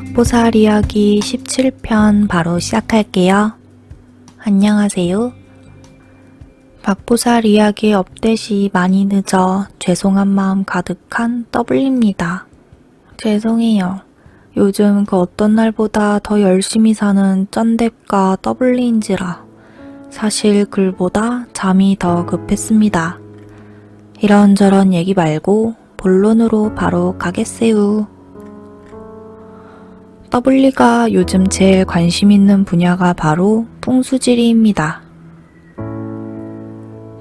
박보살 이야기 17편 바로 시작할게요. 안녕하세요. 박보살 이야기 업데이트이 많이 늦어 죄송한 마음 가득한 더블입니다. 죄송해요. 요즘 그 어떤 날보다 더 열심히 사는 쩐뎁과 더블리인지라 사실 글보다 잠이 더 급했습니다. 이런저런 얘기 말고 본론으로 바로 가겠세요. 더블리가 요즘 제일 관심 있는 분야가 바로 풍수지리입니다.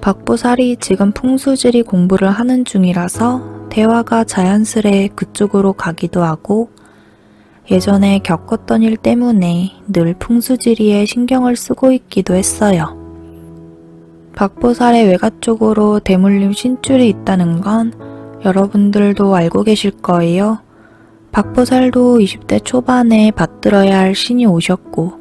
박보살이 지금 풍수지리 공부를 하는 중이라서 대화가 자연스레 그쪽으로 가기도 하고 예전에 겪었던 일 때문에 늘 풍수지리에 신경을 쓰고 있기도 했어요. 박보살의 외가 쪽으로 대물림 신줄이 있다는 건 여러분들도 알고 계실 거예요. 박보살도 20대 초반에 받들어야 할 신이 오셨고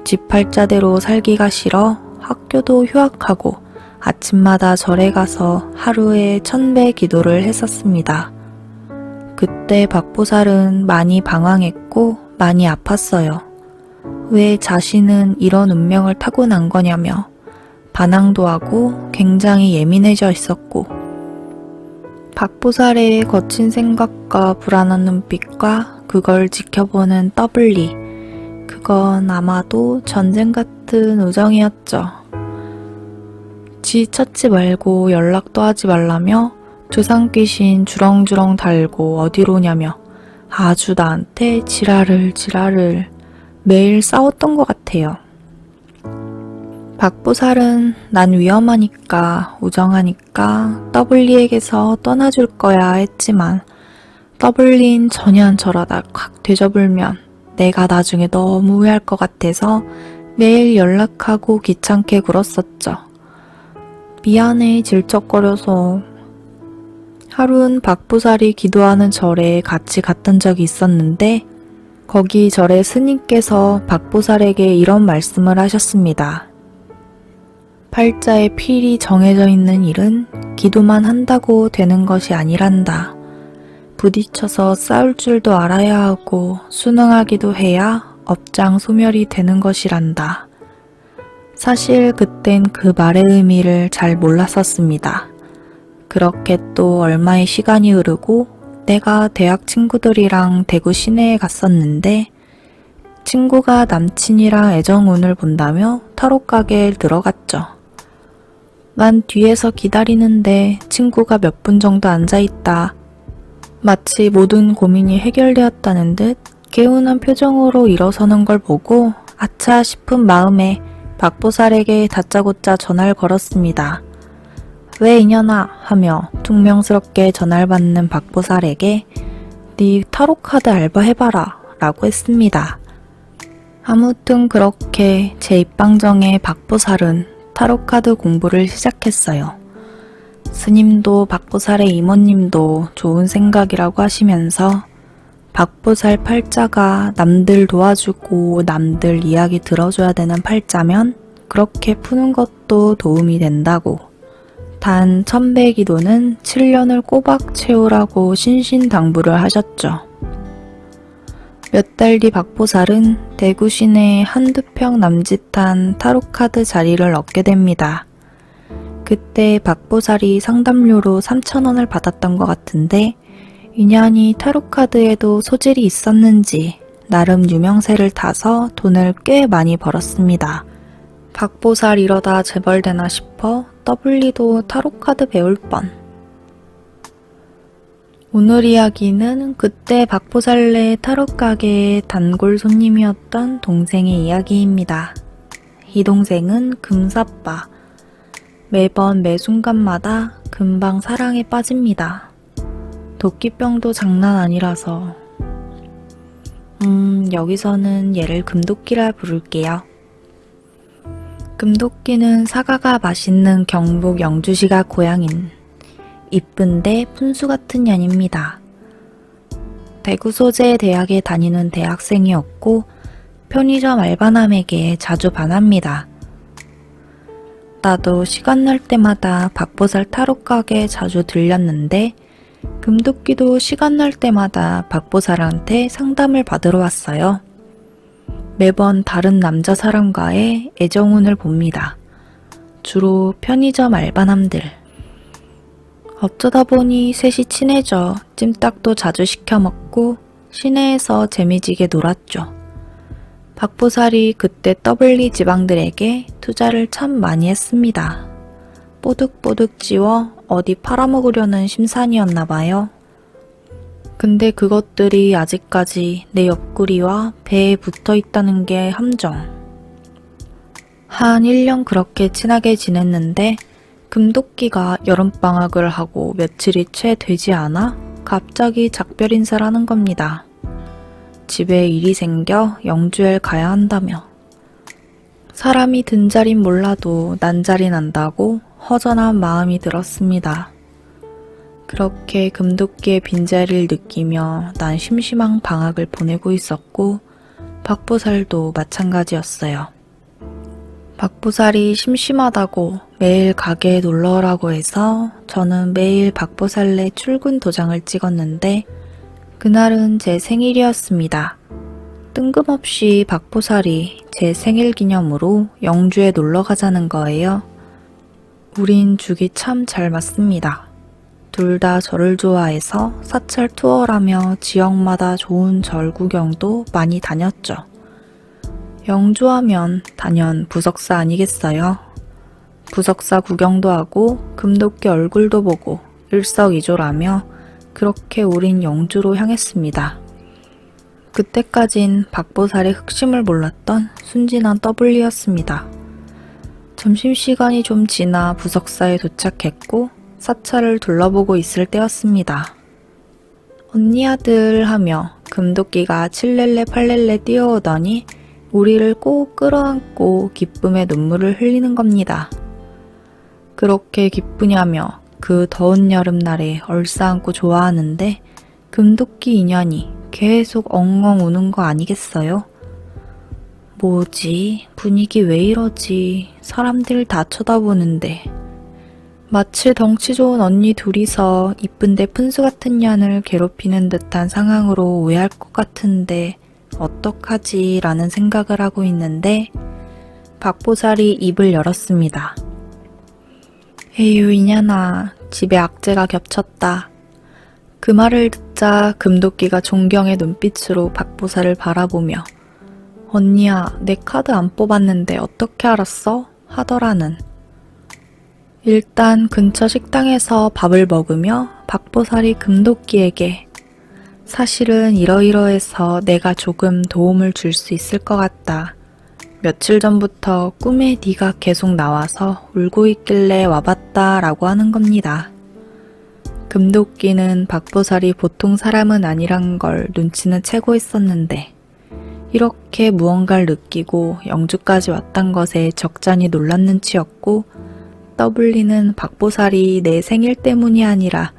집 팔자대로 살기가 싫어 학교도 휴학하고 아침마다 절에 가서 하루에 1000배 기도를 했었습니다. 그때 박보살은 많이 방황했고 많이 아팠어요. 왜 자신은 이런 운명을 타고난 거냐며 반항도 하고 굉장히 예민해져 있었고 박보살의 거친 생각과 불안한 눈빛과 그걸 지켜보는 더블리, 그건 아마도 전쟁 같은 우정이었죠. 지 찾지 말고 연락도 하지 말라며 조상귀신 주렁주렁 달고 어디로냐며 아주 나한테 지랄을 매일 싸웠던 것 같아요. 박보살은 난 위험하니까 우정하니까 더블리에게서 떠나줄 거야 했지만 더블리는 전혀안처러다 확 되져불면 내가 나중에 너무 후회할 것 같아서 매일 연락하고 귀찮게 굴었었죠. 미안해 질척거려서. 하루는 박보살이 기도하는 절에 같이 갔던 적이 있었는데 거기 절의 스님께서 박보살에게 이런 말씀을 하셨습니다. 팔자에 필히 정해져 있는 일은 기도만 한다고 되는 것이 아니란다. 부딪혀서 싸울 줄도 알아야 하고 순응하기도 해야 업장 소멸이 되는 것이란다. 사실 그땐 그 말의 의미를 잘 몰랐었습니다. 그렇게 또 얼마의 시간이 흐르고 내가 대학 친구들이랑 대구 시내에 갔었는데 친구가 남친이랑 애정운을 본다며 타로 가게에 들어갔죠. 난 뒤에서 기다리는데 친구가 몇 분 정도 앉아있다. 마치 모든 고민이 해결되었다는 듯 개운한 표정으로 일어서는 걸 보고 아차 싶은 마음에 박보살에게 다짜고짜 전화를 걸었습니다. 왜 이년아 하며 퉁명스럽게 전화를 받는 박보살에게 네 타로카드 알바 해봐라 라고 했습니다. 아무튼 그렇게 제 입방정에 박보살은 타로카드 공부를 시작했어요. 스님도 박보살의 이모님도 좋은 생각이라고 하시면서 박보살 팔자가 남들 도와주고 남들 이야기 들어줘야 되는 팔자면 그렇게 푸는 것도 도움이 된다고. 단 1000배 기도는 7년을 꼬박 채우라고 신신당부를 하셨죠. 몇 달 뒤 박보살은 대구 시내에 한두 평 남짓한 타로카드 자리를 얻게 됩니다. 그때 박보살이 상담료로 3,000원을 받았던 것 같은데 인연이 타로카드에도 소질이 있었는지 나름 유명세를 타서 돈을 꽤 많이 벌었습니다. 박보살 이러다 재벌되나 싶어 더블리도 타로카드 배울 뻔. 오늘 이야기는 그때 박보살네 타로 가게의 단골 손님이었던 동생의 이야기입니다. 이 동생은 금사빠. 매번 매 순간마다 금방 사랑에 빠집니다. 도끼병도 장난 아니라서. 여기서는 얘를 금도끼라 부를게요. 금도끼는 사과가 맛있는 경북 영주시가 고향인 이쁜데 푼수 같은 년입니다. 대구 소재 대학에 다니는 대학생이었고 편의점 알바남에게 자주 반합니다. 나도 시간 날 때마다 박보살 타로 가게 자주 들렸는데 금도끼도 시간 날 때마다 박보살한테 상담을 받으러 왔어요. 매번 다른 남자 사람과의 애정운을 봅니다. 주로 편의점 알바남들. 어쩌다 보니 셋이 친해져 찜닭도 자주 시켜 먹고 시내에서 재미지게 놀았죠. 박보살이 그때 떠블리 지방들에게 투자를 참 많이 했습니다. 뽀득뽀득 찌워 어디 팔아먹으려는 심산이었나봐요. 근데 그것들이 아직까지 내 옆구리와 배에 붙어있다는 게 함정. 한 1년 그렇게 친하게 지냈는데 금도끼가 여름방학을 하고 며칠이 채 되지 않아 갑자기 작별 인사를 하는 겁니다. 집에 일이 생겨 영주에 가야 한다며. 사람이 든 자린 몰라도 난 자리 난다고 허전한 마음이 들었습니다. 그렇게 금도끼의 빈자리를 느끼며 난 심심한 방학을 보내고 있었고 박보살도 마찬가지였어요. 박보살이 심심하다고 매일 가게에 놀러오라고 해서 저는 매일 박보살네 출근 도장을 찍었는데 그날은 제 생일이었습니다. 뜬금없이 박보살이 제 생일 기념으로 영주에 놀러 가자는 거예요. 우린 죽이 참 잘 맞습니다. 둘 다 절을 좋아해서 사찰 투어라며 지역마다 좋은 절 구경도 많이 다녔죠. 영주하면 단연 부석사 아니겠어요? 부석사 구경도 하고 금도끼 얼굴도 보고 일석이조라며 그렇게 우린 영주로 향했습니다. 그때까진 박보살의 흑심을 몰랐던 순진한 떠블리였습니다. 점심시간이 좀 지나 부석사에 도착했고 사찰을 둘러보고 있을 때였습니다. 언니 아들 하며 금도끼가 칠렐레 팔렐레 뛰어오더니 우리를 꼭 끌어안고 기쁨의 눈물을 흘리는 겁니다. 그렇게 기쁘냐며 그 더운 여름날에 얼싸안고 좋아하는데 금도끼 인연이 계속 엉엉 우는 거 아니겠어요? 뭐지? 분위기 왜 이러지? 사람들 다 쳐다보는데. 마치 덩치 좋은 언니 둘이서 이쁜데 푼수 같은 년을 괴롭히는 듯한 상황으로 오해할 것 같은데 어떡하지? 라는 생각을 하고 있는데 박보살이 입을 열었습니다. 에휴 이년아, 집에 악재가 겹쳤다. 그 말을 듣자 금도끼가 존경의 눈빛으로 박보살을 바라보며 언니야, 내 카드 안 뽑았는데 어떻게 알았어? 하더라는. 일단 근처 식당에서 밥을 먹으며 박보살이 금도끼에게 사실은 이러이러해서 내가 조금 도움을 줄 수 있을 것 같다. 며칠 전부터 꿈에 네가 계속 나와서 울고 있길래 와봤다 라고 하는 겁니다. 금도끼는 박보살이 보통 사람은 아니란 걸 눈치는 채고 있었는데 이렇게 무언가를 느끼고 영주까지 왔단 것에 적잖이 놀란 눈치였고 떠블리는 박보살이 내 생일 때문이 아니라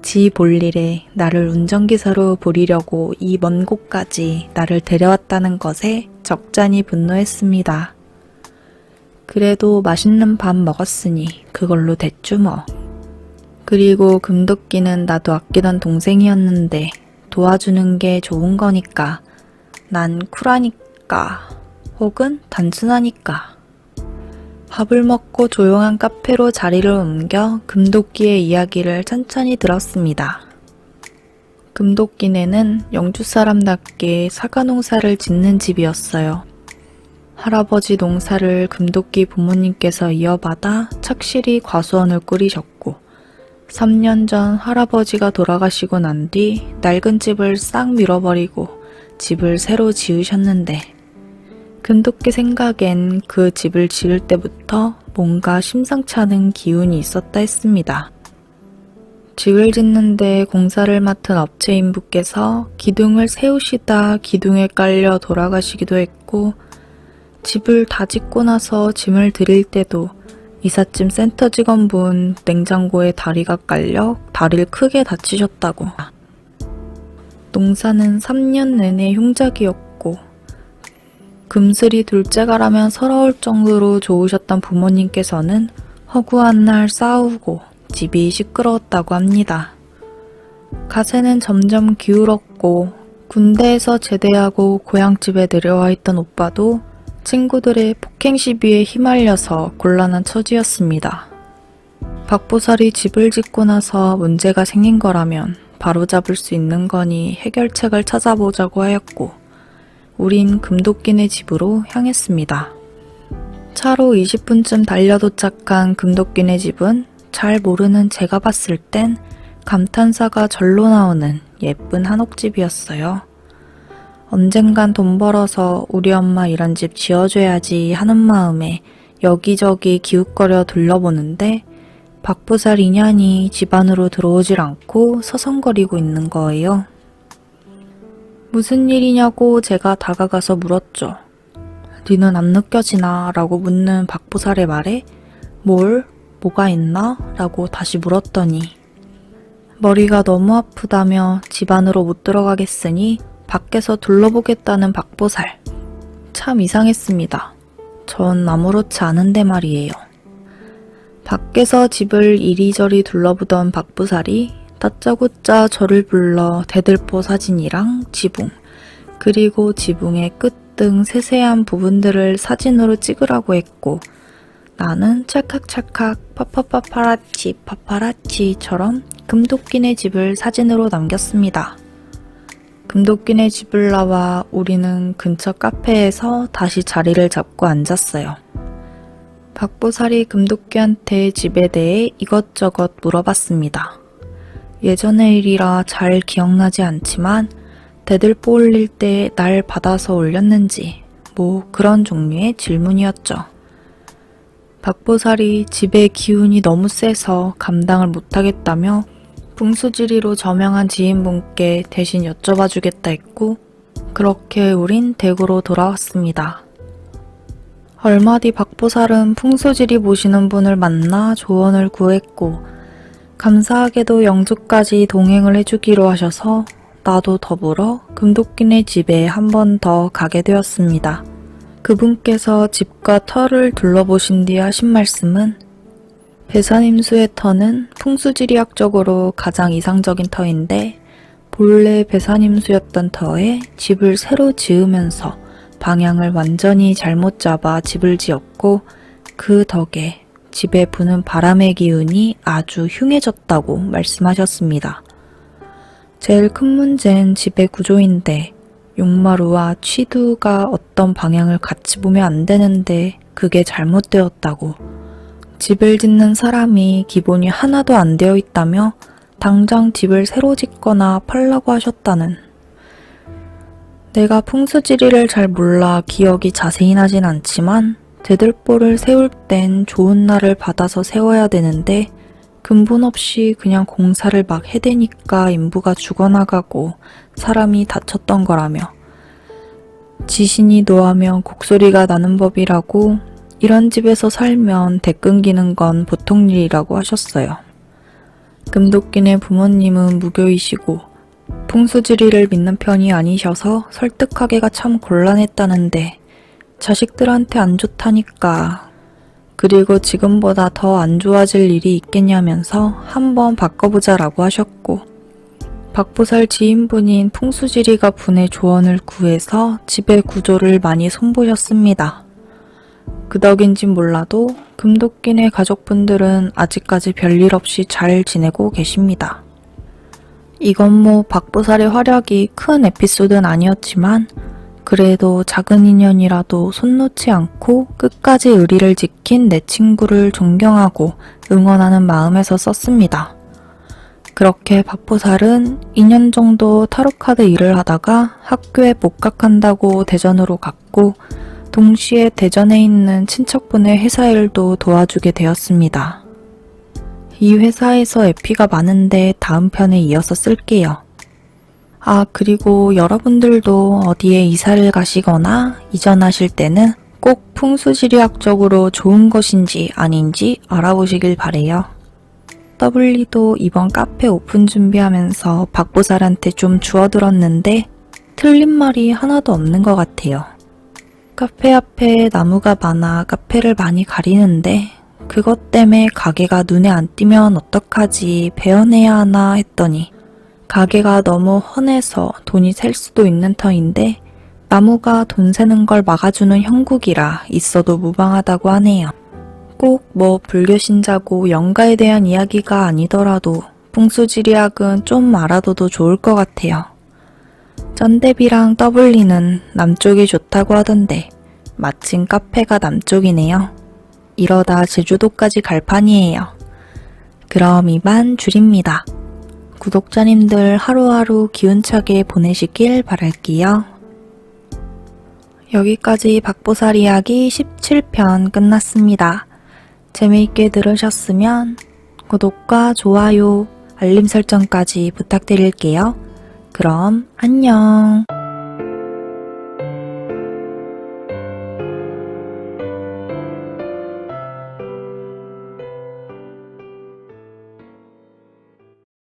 지 볼일에 나를 운전기사로 부리려고 이 먼 곳까지 나를 데려왔다는 것에 적잖이 분노했습니다. 그래도 맛있는 밥 먹었으니 그걸로 됐죠 뭐. 그리고 금도끼는 나도 아끼던 동생이었는데 도와주는 게 좋은 거니까 난 쿨하니까 혹은 단순하니까. 밥을 먹고 조용한 카페로 자리를 옮겨 금도끼의 이야기를 천천히 들었습니다. 금도끼네는 영주 사람답게 사과 농사를 짓는 집이었어요. 할아버지 농사를 금도끼 부모님께서 이어받아 착실히 과수원을 꾸리셨고 3년 전 할아버지가 돌아가시고 난 뒤 낡은 집을 싹 밀어버리고 집을 새로 지으셨는데 금도끼 생각엔 그 집을 지을 때부터 뭔가 심상치 않은 기운이 있었다 했습니다. 집을 짓는데 공사를 맡은 업체인분께서 기둥을 세우시다 기둥에 깔려 돌아가시기도 했고 집을 다 짓고 나서 짐을 드릴 때도 이삿짐 센터 직원분 냉장고에 다리가 깔려 다리를 크게 다치셨다고. 농사는 3년 내내 흉작이었고 금슬이 둘째가라면 서러울 정도로 좋으셨던 부모님께서는 허구한 날 싸우고 집이 시끄러웠다고 합니다. 가세는 점점 기울었고 군대에서 제대하고 고향집에 내려와 있던 오빠도 친구들의 폭행 시비에 휘말려서 곤란한 처지였습니다. 박보살이 집을 짓고 나서 문제가 생긴 거라면 바로잡을 수 있는 거니 해결책을 찾아보자고 하였고 우린 금도끼네 집으로 향했습니다. 차로 20분쯤 달려 도착한 금도끼네 집은 잘 모르는 제가 봤을 땐 감탄사가 절로 나오는 예쁜 한옥집이었어요. 언젠간 돈 벌어서 우리 엄마 이런 집 지어줘야지 하는 마음에 여기저기 기웃거려 둘러보는데 박보살 인연이 집 안으로 들어오질 않고 서성거리고 있는 거예요. 무슨 일이냐고 제가 다가가서 물었죠. 니는 안 느껴지나? 라고 묻는 박보살의 말에 뭘? 뭐가 있나? 라고 다시 물었더니 머리가 너무 아프다며 집 안으로 못 들어가겠으니 밖에서 둘러보겠다는 박보살. 참 이상했습니다. 전 아무렇지 않은데 말이에요. 밖에서 집을 이리저리 둘러보던 박보살이 다짜고짜 저를 불러 대들보 사진이랑 지붕, 그리고 지붕의 끝 등 세세한 부분들을 사진으로 찍으라고 했고 나는 찰칵찰칵 파파파파라치 파파라치처럼 금도끼네 집을 사진으로 남겼습니다. 금도끼네 집을 나와 우리는 근처 카페에서 다시 자리를 잡고 앉았어요. 박보살이 금도끼한테 집에 대해 이것저것 물어봤습니다. 예전의 일이라 잘 기억나지 않지만 대들보 올릴 때 날 받아서 올렸는지 뭐 그런 종류의 질문이었죠. 박보살이 집의 기운이 너무 세서 감당을 못하겠다며 풍수지리로 저명한 지인분께 대신 여쭤봐 주겠다 했고 그렇게 우린 대구로 돌아왔습니다. 얼마 뒤 박보살은 풍수지리 보시는 분을 만나 조언을 구했고 감사하게도 영주까지 동행을 해주기로 하셔서 나도 더불어 금도끼네 집에 한 번 더 가게 되었습니다. 그분께서 집과 터를 둘러보신 뒤 하신 말씀은 배산임수의 터는 풍수지리학적으로 가장 이상적인 터인데 본래 배산임수였던 터에 집을 새로 지으면서 방향을 완전히 잘못 잡아 집을 지었고 그 덕에 집에 부는 바람의 기운이 아주 흉해졌다고 말씀하셨습니다. 제일 큰 문제는 집의 구조인데 용마루와 취두가 어떤 방향을 같이 보면 안 되는데 그게 잘못되었다고 집을 짓는 사람이 기본이 하나도 안 되어 있다며 당장 집을 새로 짓거나 팔라고 하셨다는. 내가 풍수지리를 잘 몰라 기억이 자세히 나진 않지만 대들보를 세울 땐 좋은 날을 받아서 세워야 되는데 근본 없이 그냥 공사를 막 해대니까 인부가 죽어나가고 사람이 다쳤던 거라며 지신이 노하면 곡소리가 나는 법이라고 이런 집에서 살면 대 끊기는 건 보통 일이라고 하셨어요. 금도끼네 부모님은 무교이시고 풍수지리를 믿는 편이 아니셔서 설득하기가 참 곤란했다는데 자식들한테 안 좋다니까 그리고 지금보다 더 안 좋아질 일이 있겠냐면서 한번 바꿔보자라고 하셨고 박보살 지인분인 풍수지리가 분의 조언을 구해서 집의 구조를 많이 손보셨습니다. 그 덕인진 몰라도 금도끼네 가족분들은 아직까지 별일 없이 잘 지내고 계십니다. 이건 뭐 박보살의 활약이 큰 에피소드는 아니었지만 그래도 작은 인연이라도 손 놓지 않고 끝까지 의리를 지킨 내 친구를 존경하고 응원하는 마음에서 썼습니다. 그렇게 박보살은 2년 정도 타로카드 일을 하다가 학교에 복학한다고 대전으로 갔고 동시에 대전에 있는 친척분의 회사 일도 도와주게 되었습니다. 이 회사에서 에피가 많은데 다음 편에 이어서 쓸게요. 아, 그리고 여러분들도 어디에 이사를 가시거나 이전하실 때는 꼭 풍수지리학적으로 좋은 것인지 아닌지 알아보시길 바래요. 더블리도 이번 카페 오픈 준비하면서 박보살한테 좀 주워들었는데 틀린 말이 하나도 없는 것 같아요. 카페 앞에 나무가 많아 카페를 많이 가리는데 그것 때문에 가게가 눈에 안 띄면 어떡하지 베어내야 하나 했더니 가게가 너무 훤해서 돈이 셀 수도 있는 터인데 나무가 돈 세는 걸 막아주는 형국이라 있어도 무방하다고 하네요. 꼭 뭐 불교 신자고 영가에 대한 이야기가 아니더라도 풍수지리학은 좀 알아둬도 좋을 것 같아요. 쩐대비랑 떠블리는 남쪽이 좋다고 하던데 마침 카페가 남쪽이네요. 이러다 제주도까지 갈 판이에요. 그럼 이만 줄입니다. 구독자님들 하루하루 기운차게 보내시길 바랄게요. 여기까지 박보살 이야기 17편 끝났습니다. 재미있게 들으셨으면 구독과 좋아요, 알림 설정까지 부탁드릴게요. 그럼 안녕.